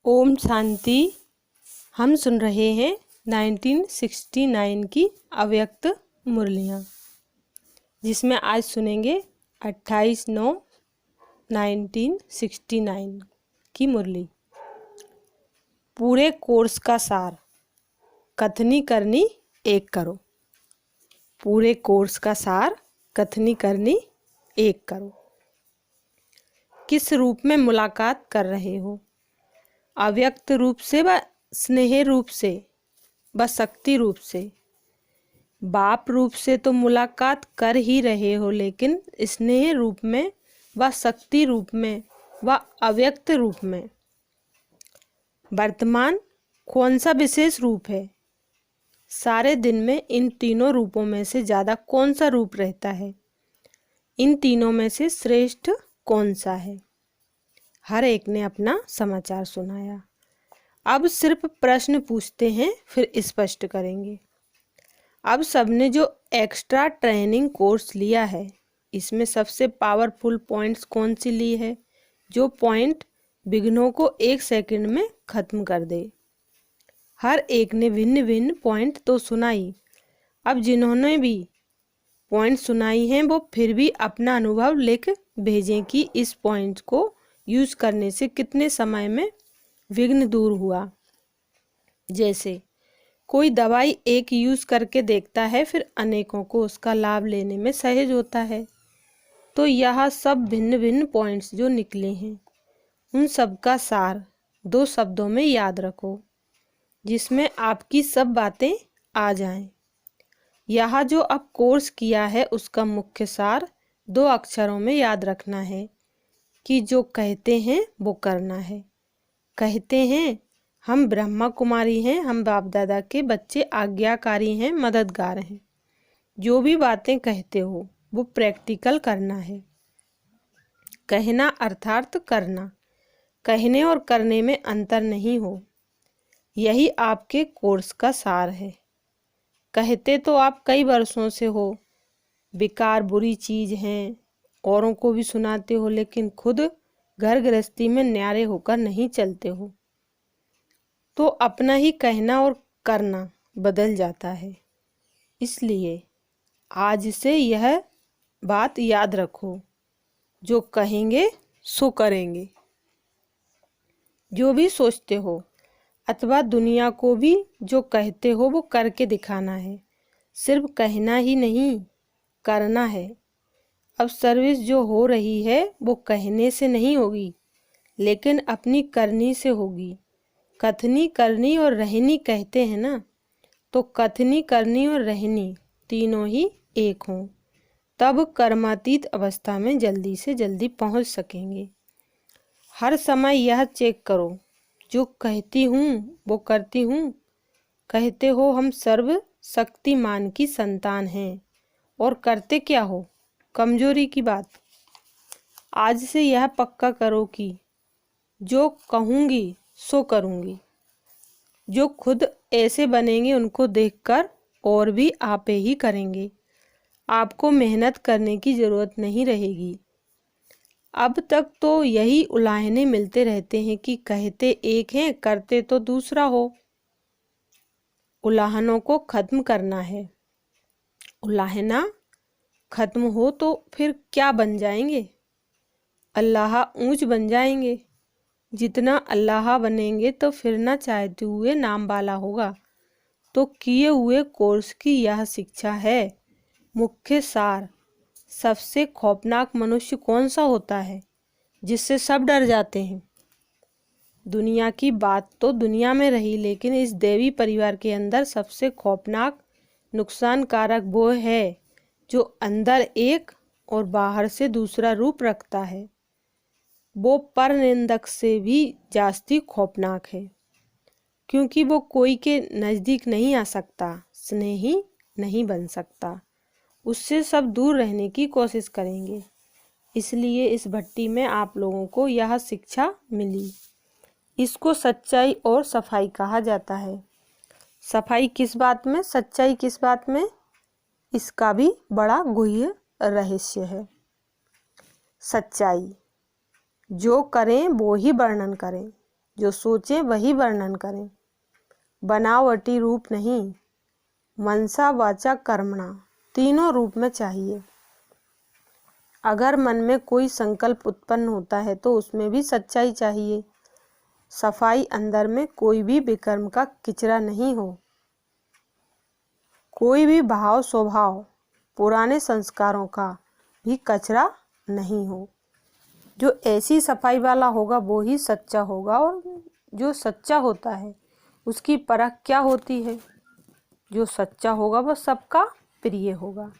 ओम शांति। हम सुन रहे हैं 1969 की अव्यक्त मुरलियाँ, जिसमें आज सुनेंगे 28/9/1969 की मुरली। पूरे कोर्स का सार, कथनी करनी एक करो। पूरे कोर्स का सार, कथनी करनी एक करो। किस रूप में मुलाकात कर रहे हो? अव्यक्त रूप से व स्नेह रूप से व शक्ति रूप से? बाप रूप से तो मुलाकात कर ही रहे हो, लेकिन स्नेह रूप में व शक्ति रूप में व अव्यक्त रूप में वर्तमान कौन सा विशेष रूप है? सारे दिन में इन तीनों रूपों में से ज़्यादा कौन सा रूप रहता है? इन तीनों में से श्रेष्ठ कौन सा है? हर एक ने अपना समाचार सुनाया। अब सिर्फ प्रश्न पूछते हैं, फिर स्पष्ट करेंगे। अब सबने जो एक्स्ट्रा ट्रेनिंग कोर्स लिया है, इसमें सबसे पावरफुल पॉइंट्स कौन सी ली है? जो पॉइंट विघ्नों को 1 सेकंड में ख़त्म कर दे। हर एक ने भिन्न भिन्न पॉइंट तो सुनाई। अब जिन्होंने भी पॉइंट सुनाई हैं, वो फिर भी अपना अनुभव लिख भेजें कि इस पॉइंट को यूज़ करने से कितने समय में विघ्न दूर हुआ। जैसे कोई दवाई एक यूज़ करके देखता है, फिर अनेकों को उसका लाभ लेने में सहज होता है। तो यह सब भिन्न भिन्न पॉइंट्स जो निकले हैं, उन सब का सार 2 शब्दों में याद रखो, जिसमें आपकी सब बातें आ जाएं। यह जो अब कोर्स किया है, उसका मुख्य सार 2 अक्षरों में याद रखना है कि जो कहते हैं वो करना है। कहते हैं हम ब्रह्मा कुमारी हैं, हम बाप दादा के बच्चे, आज्ञाकारी हैं, मददगार हैं। जो भी बातें कहते हो वो प्रैक्टिकल करना है। कहना अर्थात करना। कहने और करने में अंतर नहीं हो। यही आपके कोर्स का सार है। कहते तो आप कई वर्षों से हो, बेकार बुरी चीज़ हैं, औरों को भी सुनाते हो, लेकिन खुद घर गृहस्थी में न्यारे होकर नहीं चलते हो। तो अपना ही कहना और करना बदल जाता है। इसलिए आज से यह बात याद रखो, जो कहेंगे सो करेंगे। जो भी सोचते हो अथवा दुनिया को भी जो कहते हो वो करके दिखाना है। सिर्फ कहना ही नहीं, करना है। अब सर्विस जो हो रही है वो कहने से नहीं होगी, लेकिन अपनी करनी से होगी। कथनी करनी और रहनी कहते हैं ना, तो कथनी करनी और रहनी तीनों ही एक हों, तब कर्मातीत अवस्था में जल्दी से जल्दी पहुंच सकेंगे। हर समय यह चेक करो, जो कहती हूँ वो करती हूँ। कहते हो हम सर्व शक्तिमान की संतान हैं, और करते क्या हो? कमजोरी की बात। आज से यह पक्का करो कि जो कहूँगी सो करूँगी। जो खुद ऐसे बनेंगे उनको देखकर और भी आपे ही करेंगे। आपको मेहनत करने की ज़रूरत नहीं रहेगी। अब तक तो यही उलाहने मिलते रहते हैं कि कहते एक हैं, करते तो दूसरा हो। उलाहनों को ख़त्म करना है। उलाहना ख़त्म हो तो फिर क्या बन जाएंगे? अल्लाह ऊंच बन जाएंगे। जितना अल्लाह बनेंगे तो फिर ना चाहते हुए नाम वाला होगा। तो किए हुए कोर्स की यह शिक्षा है। मुख्य सार, सबसे खौफनाक मनुष्य कौन सा होता है, जिससे सब डर जाते हैं? दुनिया की बात तो दुनिया में रही, लेकिन इस देवी परिवार के अंदर सबसे खौफनाक नुकसानकारक वो है जो अंदर एक और बाहर से दूसरा रूप रखता है। वो पर निंदक से भी जास्ती खौफनाक है, क्योंकि वो कोई के नज़दीक नहीं आ सकता, स्नेही नहीं बन सकता। उससे सब दूर रहने की कोशिश करेंगे। इसलिए इस भट्टी में आप लोगों को यह शिक्षा मिली। इसको सच्चाई और सफाई कहा जाता है। सफाई किस बात में, सच्चाई किस बात में, इसका भी बड़ा गुह्य रहस्य है। सच्चाई जो करें वो ही वर्णन करें, जो सोचें वही वर्णन करें, बनावटी रूप नहीं। मनसा वाचा कर्मणा, तीनों रूप में चाहिए। अगर मन में कोई संकल्प उत्पन्न होता है तो उसमें भी सच्चाई चाहिए। सफाई अंदर में कोई भी विकर्म का किचरा नहीं हो, कोई भी भाव स्वभाव पुराने संस्कारों का भी कचरा नहीं हो। जो ऐसी सफाई वाला होगा वो ही सच्चा होगा। और जो सच्चा होता है उसकी परख क्या होती है? जो सच्चा होगा वह सबका प्रिय होगा।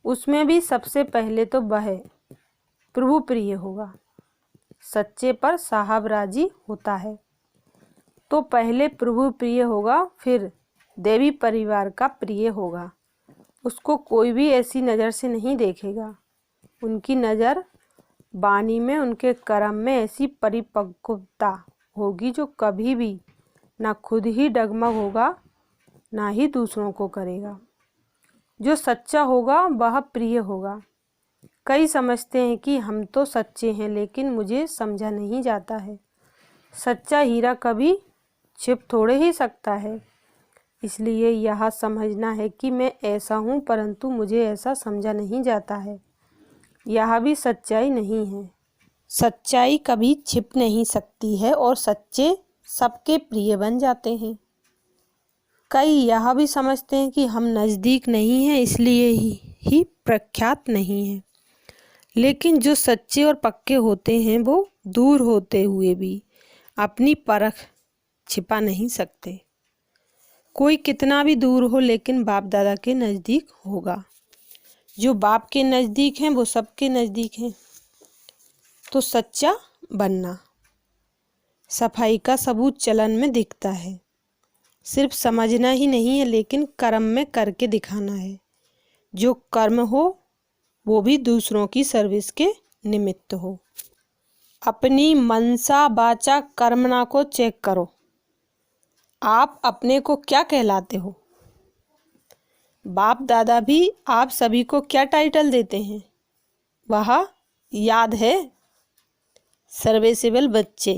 उसमें भी सबसे पहले तो वह प्रभु प्रिय होगा। सच्चे पर साहब राजी होता है तो पहले प्रभु प्रिय होगा, फिर देवी परिवार का प्रिय होगा। उसको कोई भी ऐसी नज़र से नहीं देखेगा। उनकी नज़र वाणी में, उनके कर्म में ऐसी परिपक्वता होगी जो कभी भी ना खुद ही डगमग होगा ना ही दूसरों को करेगा। जो सच्चा होगा वह प्रिय होगा। कई समझते हैं कि हम तो सच्चे हैं, लेकिन मुझे समझा नहीं जाता है। सच्चा हीरा कभी छिप थोड़े ही सकता है। इसलिए यह समझना है कि मैं ऐसा हूँ परंतु मुझे ऐसा समझा नहीं जाता है, यह भी सच्चाई नहीं है। सच्चाई कभी छिप नहीं सकती है और सच्चे सबके प्रिय बन जाते हैं। कई यह भी समझते हैं कि हम नज़दीक नहीं हैं इसलिए ही प्रख्यात नहीं हैं, लेकिन जो सच्चे और पक्के होते हैं वो दूर होते हुए भी अपनी परख छिपा नहीं सकते। कोई कितना भी दूर हो लेकिन बाप दादा के नज़दीक होगा। जो बाप के नज़दीक हैं वो सबके नज़दीक हैं। तो सच्चा बनना। सफाई का सबूत चलन में दिखता है। सिर्फ समझना ही नहीं है लेकिन कर्म में करके दिखाना है। जो कर्म हो वो भी दूसरों की सर्विस के निमित्त हो। अपनी मनसा वाचा कर्मणा को चेक करो। आप अपने को क्या कहलाते हो? बाप दादा भी आप सभी को क्या टाइटल देते हैं? वह याद है? सर्विसेबल बच्चे।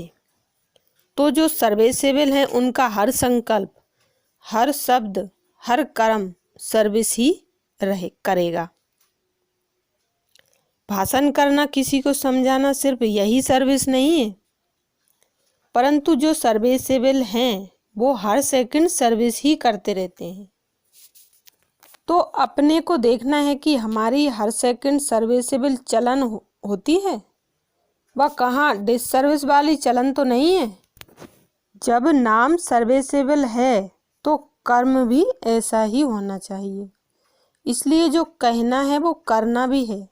तो जो सर्विसेबल हैं उनका हर संकल्प, हर शब्द, हर कर्म सर्विस ही करेगा। भाषण करना, किसी को समझाना सिर्फ यही सर्विस नहीं है, परंतु जो सर्विसेबल हैं वो हर सेकंड सर्विस ही करते रहते हैं। तो अपने को देखना है कि हमारी हर सेकंड सर्विसेबल चलन होती है, वह कहाँ डिसर्विस वाली चलन तो नहीं है। जब नाम सर्विसेबल है तो कर्म भी ऐसा ही होना चाहिए। इसलिए जो कहना है वो करना भी है।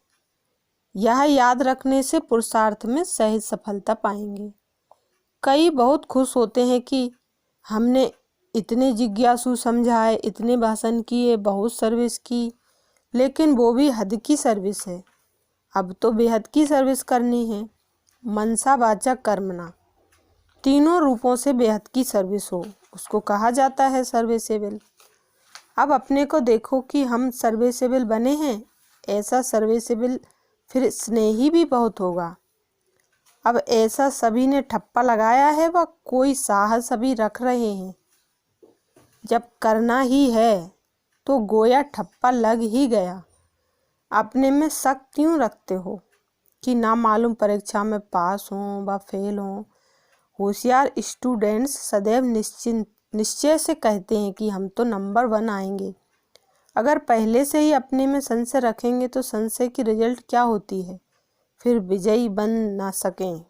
यह याद रखने से पुरुषार्थ में सहज सफलता पाएंगे। कई बहुत खुश होते हैं कि हमने इतने जिज्ञासु समझाए, इतने भाषण किए, बहुत सर्विस की, लेकिन वो भी हद की सर्विस है। अब तो बेहद की सर्विस करनी है। मनसा वाचा कर्मणा, तीनों रूपों से बेहद की सर्विस हो, उसको कहा जाता है सर्विसेबल। अब अपने को देखो कि हम सर्विसेबल बने हैं। ऐसा सर्विसेबल फिर स्नेही भी बहुत होगा। अब ऐसा सभी ने ठप्पा लगाया है व कोई साहस अभी रख रहे हैं। जब करना ही है तो गोया ठप्पा लग ही गया। अपने में शक क्यों रखते हो कि ना मालूम परीक्षा में पास हों व फेल हों? होशियार स्टूडेंट्स सदैव निश्चय से कहते हैं कि हम तो नंबर 1 आएंगे। अगर पहले से ही अपने में संशय रखेंगे तो संशय की रिजल्ट क्या होती है? फिर विजयी बन ना सकें।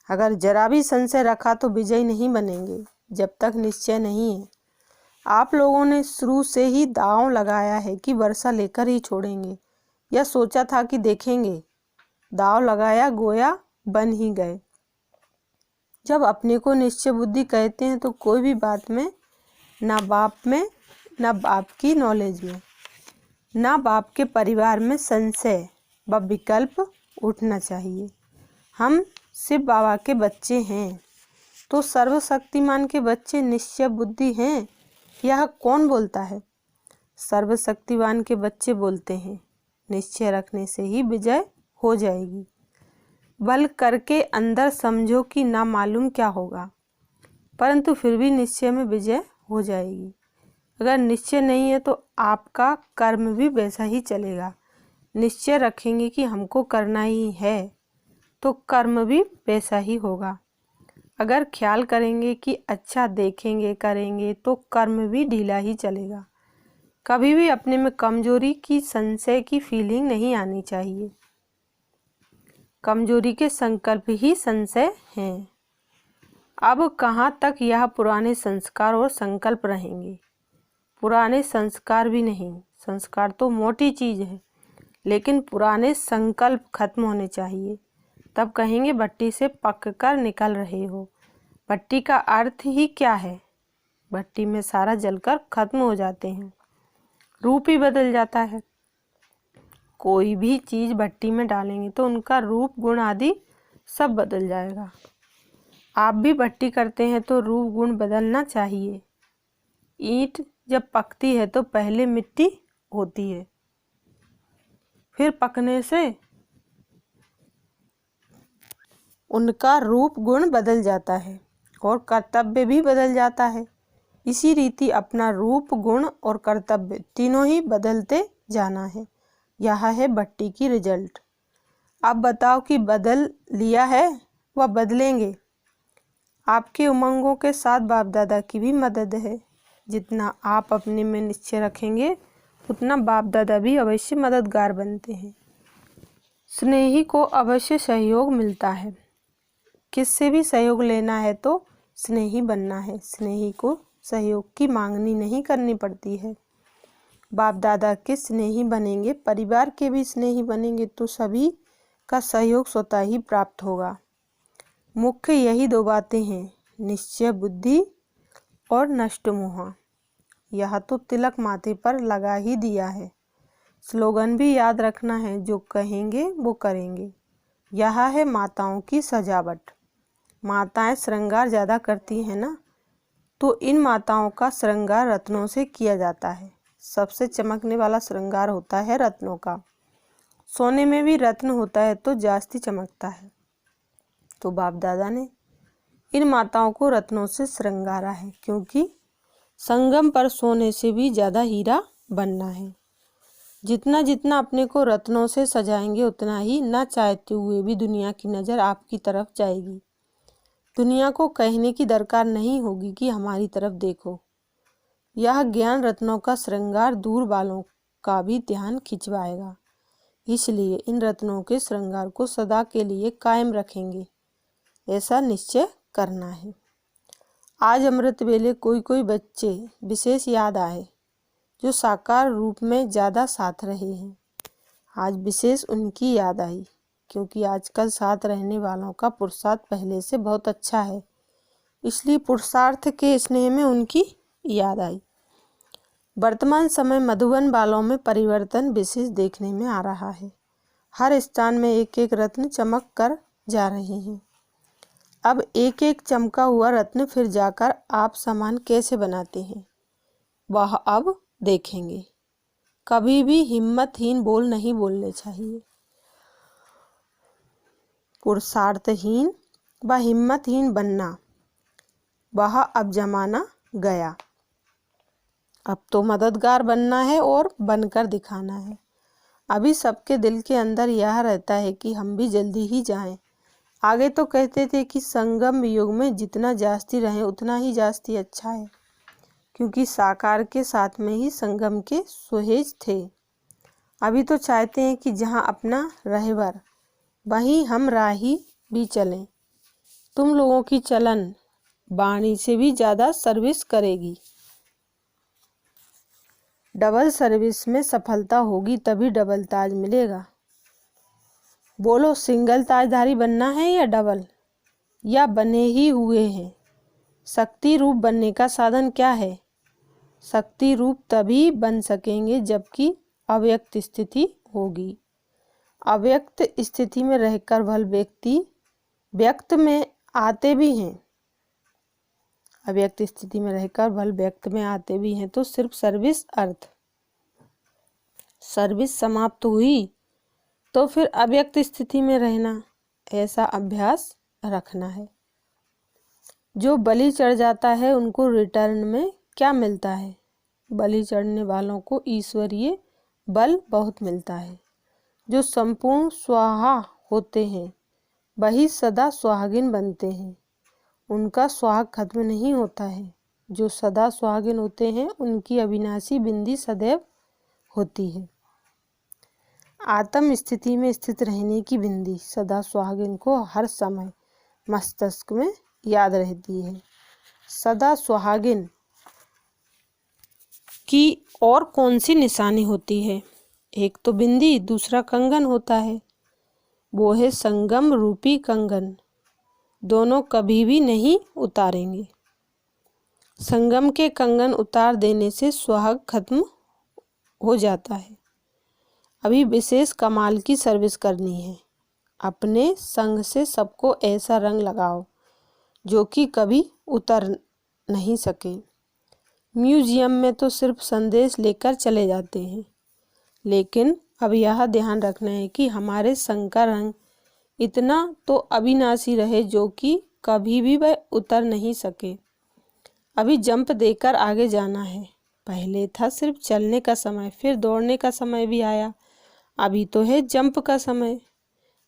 अगर जरा भी संशय रखा तो विजयी नहीं बनेंगे जब तक निश्चय नहीं है। आप लोगों ने शुरू से ही दांव लगाया है कि वर्षा लेकर ही छोड़ेंगे, या सोचा था कि देखेंगे। दांव लगाया, गोया बन ही गए। जब अपने को निश्चय बुद्धि कहते हैं तो कोई भी बात में, ना बाप की नॉलेज में, ना बाप के परिवार में संशय व विकल्प उठना चाहिए। हम शिव बाबा के बच्चे हैं तो सर्वशक्तिमान के बच्चे निश्चय बुद्धि हैं, यह कौन बोलता है? सर्वशक्तिमान के बच्चे बोलते हैं। निश्चय रखने से ही विजय हो जाएगी। बल करके अंदर समझो कि ना मालूम क्या होगा, परंतु फिर भी निश्चय में विजय हो जाएगी। अगर निश्चय नहीं है तो आपका कर्म भी वैसा ही चलेगा। निश्चय रखेंगे कि हमको करना ही है तो कर्म भी वैसा ही होगा। अगर ख्याल करेंगे कि अच्छा देखेंगे करेंगे तो कर्म भी ढीला ही चलेगा। कभी भी अपने में कमजोरी की संशय की फीलिंग नहीं आनी चाहिए। कमजोरी के संकल्प ही संशय हैं। अब कहाँ तक यह पुराने संस्कार और संकल्प रहेंगे? पुराने संस्कार भी नहीं, संस्कार तो मोटी चीज़ है, लेकिन पुराने संकल्प खत्म होने चाहिए। तब कहेंगे भट्टी से पक कर निकल रहे हो। भट्टी का अर्थ ही क्या है? भट्टी में सारा जलकर खत्म हो जाते हैं, रूप ही बदल जाता है। कोई भी चीज़ भट्टी में डालेंगे तो उनका रूप गुण आदि सब बदल जाएगा। आप भी भट्टी करते हैं तो रूप गुण बदलना चाहिए। ईंट जब पकती है तो पहले मिट्टी होती है, फिर पकने से उनका रूप गुण बदल जाता है और कर्तव्य भी बदल जाता है। इसी रीति अपना रूप गुण और कर्तव्य तीनों ही बदलते जाना है। यह है भट्टी की रिजल्ट। अब बताओ कि बदल लिया है व बदलेंगे? आपके उमंगों के साथ बाप दादा की भी मदद है। जितना आप अपने में निश्चय रखेंगे उतना बाप दादा भी अवश्य मददगार बनते हैं। स्नेही को अवश्य सहयोग मिलता है। किससे भी सहयोग लेना है तो स्नेही बनना है। स्नेही को सहयोग की मांगनी नहीं करनी पड़ती है। बाप दादा के स्नेही बनेंगे, परिवार के भी स्नेही बनेंगे तो सभी का सहयोग स्वतः ही प्राप्त होगा। मुख्य यही दो बातें हैं, निश्चय बुद्धि और नष्ट मोह। यह तो तिलक माथे पर लगा ही दिया है। स्लोगन भी याद रखना है, जो कहेंगे वो करेंगे। यह है माताओं की सजावट। माताएं श्रृंगार ज़्यादा करती हैं ना, तो इन माताओं का श्रृंगार रत्नों से किया जाता है। सबसे चमकने वाला श्रृंगार होता है रत्नों का। सोने में भी रत्न होता है तो जास्ती चमकता है। तो बाप दादा ने इन माताओं को रत्नों से श्रृंगारा है, क्योंकि संगम पर सोने से भी ज़्यादा हीरा बनना है। जितना जितना अपने को रत्नों से सजाएंगे उतना ही न चाहते हुए भी दुनिया की नज़र आपकी तरफ जाएगी। दुनिया को कहने की दरकार नहीं होगी कि हमारी तरफ देखो। यह ज्ञान रत्नों का श्रृंगार दूर वालों का भी ध्यान खिंचवाएगा। इसलिए इन रत्नों के श्रृंगार को सदा के लिए कायम रखेंगे, ऐसा निश्चय करना है। आज अमृत वेले कोई कोई बच्चे विशेष याद आए जो साकार रूप में ज़्यादा साथ रहे हैं। आज विशेष उनकी याद आई, क्योंकि आजकल साथ रहने वालों का पुरुषार्थ पहले से बहुत अच्छा है, इसलिए पुरुषार्थ के स्नेह में उनकी याद आई। वर्तमान समय मधुबन वालों में परिवर्तन विशेष देखने में आ रहा है। हर स्थान में एक एक रत्न चमक कर जा रहे हैं। अब एक एक चमका हुआ रत्न फिर जाकर आप सामान कैसे बनाते हैं वह अब देखेंगे। कभी भी हिम्मतहीन बोल नहीं बोलने चाहिए। पुरुषार्थहीन व हिम्मतहीन बनना, वह अब जमाना गया। अब तो मददगार बनना है और बनकर दिखाना है। अभी सबके दिल के अंदर यह रहता है कि हम भी जल्दी ही जाएं। आगे तो कहते थे कि संगम युग में जितना जास्ती रहें उतना ही जास्ती अच्छा है, क्योंकि साकार के साथ में ही संगम के सुहेज थे। अभी तो चाहते हैं कि जहाँ अपना रहबर वहीं हम राही भी चलें। तुम लोगों की चलन वाणी से भी ज़्यादा सर्विस करेगी। डबल सर्विस में सफलता होगी तभी डबल ताज मिलेगा। बोलो, सिंगल ताजधारी बनना है या डबल, या बने ही हुए हैं? शक्ति रूप बनने का साधन क्या है? शक्ति रूप तभी बन सकेंगे जबकि अव्यक्त स्थिति होगी। अव्यक्त स्थिति में रहकर भल व्यक्ति व्यक्त में आते भी हैं। अव्यक्त स्थिति में रहकर भल व्यक्त में आते भी हैं, तो सिर्फ सर्विस अर्थ सर्विस समाप्त हुई तो फिर अव्यक्त स्थिति में रहना। ऐसा अभ्यास रखना है। जो बलि चढ़ जाता है उनको रिटर्न में क्या मिलता है? बलि चढ़ने वालों को ईश्वरीय बल बहुत मिलता है। जो संपूर्ण स्वाहा होते हैं वही सदा सुहागिन बनते हैं, उनका सुहाग खत्म नहीं होता है। जो सदा सुहागिन होते हैं उनकी अविनाशी बिंदी सदैव होती है। आत्म स्थिति में स्थित रहने की बिंदी सदा सुहागिन को हर समय मस्तिष्क में याद रहती है। सदा सुहागिन की और कौन सी निशानी होती है? एक तो बिंदी, दूसरा कंगन होता है, वो है संगम रूपी कंगन। दोनों कभी भी नहीं उतारेंगे। संगम के कंगन उतार देने से सुहाग खत्म हो जाता है। अभी विशेष कमाल की सर्विस करनी है। अपने संग से सबको ऐसा रंग लगाओ जो कि कभी उतर नहीं सके। म्यूजियम में तो सिर्फ संदेश लेकर चले जाते हैं, लेकिन अब यह ध्यान रखना है कि हमारे संग का रंग इतना तो अविनाशी रहे जो कि कभी भी वह उतर नहीं सके। अभी जंप देकर आगे जाना है। पहले था सिर्फ चलने का समय, फिर दौड़ने का समय भी आया, अभी तो है जंप का समय।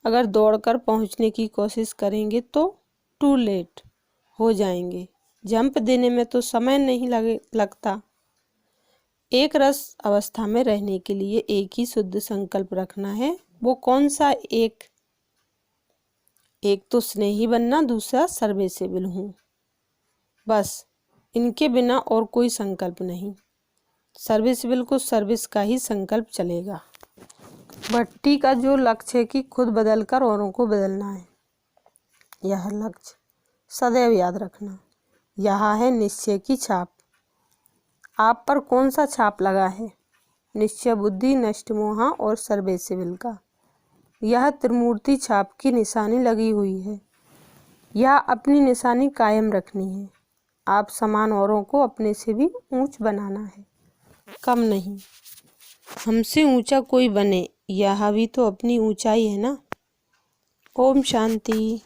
अगर दौड़कर पहुंचने की कोशिश करेंगे तो टू लेट हो जाएंगे। जंप देने में तो समय नहीं लगता। एक रस अवस्था में रहने के लिए एक ही शुद्ध संकल्प रखना है। वो कौन सा? एक तो स्नेही बनना, दूसरा सर्विसेबल हूँ। बस इनके बिना और कोई संकल्प नहीं। सर्विसेबल को सर्विस का ही संकल्प चलेगा। भट्टी का जो लक्ष्य है कि खुद बदलकर औरों को बदलना है, यह लक्ष्य सदैव याद रखना। यह है निश्चय की छाप। आप पर कौन सा छाप लगा है? निश्चय बुद्धि, नष्ट मोहा और सर्विसेबल का। यह त्रिमूर्ति छाप की निशानी लगी हुई है। यह अपनी निशानी कायम रखनी है। आप समान औरों को अपने से भी ऊंच बनाना है, कम नहीं। हमसे ऊंचा कोई बने, यह भी तो अपनी ऊंचाई है ना। ओम शांति।